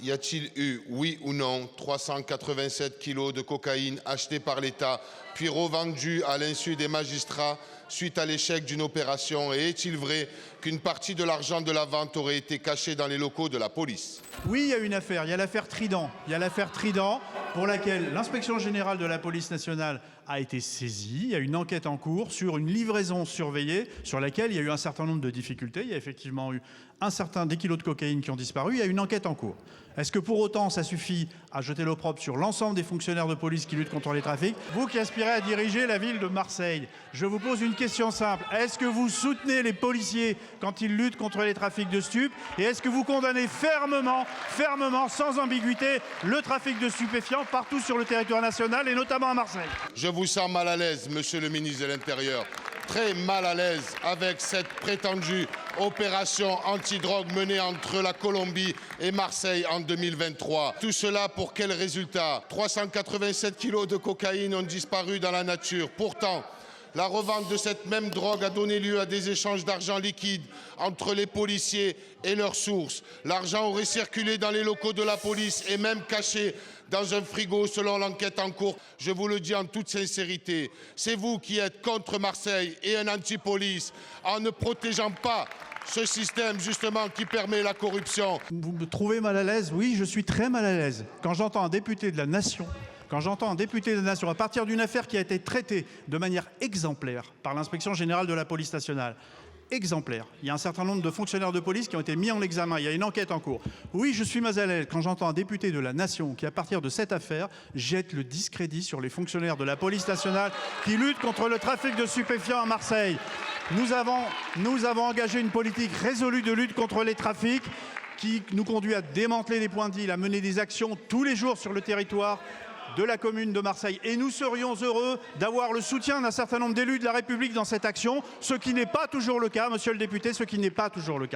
y a-t-il eu, oui ou non, 387 kilos de cocaïne achetés par l'État, puis revendus à l'insu des magistrats suite à l'échec d'une opération? Et est-il vrai qu'une partie de l'argent de la vente aurait été cachée dans les locaux de la police? Oui, il y a une affaire. Il y a l'affaire Trident. Il y a l'affaire Trident pour laquelle l'inspection générale de la police nationale a été saisie. Il y a une enquête en cours sur une livraison surveillée sur laquelle il y a eu un certain nombre de difficultés. Il y a effectivement eu des kilos de cocaïne qui ont disparu. Il y a une enquête en cours. Est-ce que pour autant ça suffit à jeter l'opprobre sur l'ensemble des fonctionnaires de police qui luttent contre les trafics? Vous qui aspirez à diriger la ville de Marseille, je vous pose une question simple. Est-ce que vous soutenez les policiers quand ils luttent contre les trafics de stupes? Et est-ce que vous condamnez fermement, sans ambiguïté, le trafic de stupéfiants partout sur le territoire national et notamment à Marseille? Je vous sens mal à l'aise, monsieur le ministre de l'Intérieur. Très mal à l'aise avec cette prétendue opération antidrogue menée entre la Colombie et Marseille en 2023. Tout cela pour quel résultat? 387 kilos de cocaïne ont disparu dans la nature. Pourtant, la revente de cette même drogue a donné lieu à des échanges d'argent liquide entre les policiers et leurs sources. L'argent aurait circulé dans les locaux de la police et même caché dans un frigo selon l'enquête en cours. Je vous le dis en toute sincérité, c'est vous qui êtes contre Marseille et un anti-police en ne protégeant pas ce système justement qui permet la corruption. Vous me trouvez mal à l'aise? Oui, je suis très mal à l'aise. Quand j'entends un député de la Nation, à partir d'une affaire qui a été traitée de manière exemplaire par l'inspection générale de la police nationale, exemplaire. Il y a un certain nombre de fonctionnaires de police qui ont été mis en examen. Il y a une enquête en cours. Oui, je suis mal à l'aise quand j'entends un député de la Nation qui, à partir de cette affaire, jette le discrédit sur les fonctionnaires de la police nationale qui luttent contre le trafic de stupéfiants à Marseille. Nous avons engagé une politique résolue de lutte contre les trafics qui nous conduit à démanteler les points de deal, à mener des actions tous les jours sur le territoire de la commune de Marseille. Et nous serions heureux d'avoir le soutien d'un certain nombre d'élus de la République dans cette action, ce qui n'est pas toujours le cas, monsieur le député, ce qui n'est pas toujours le cas.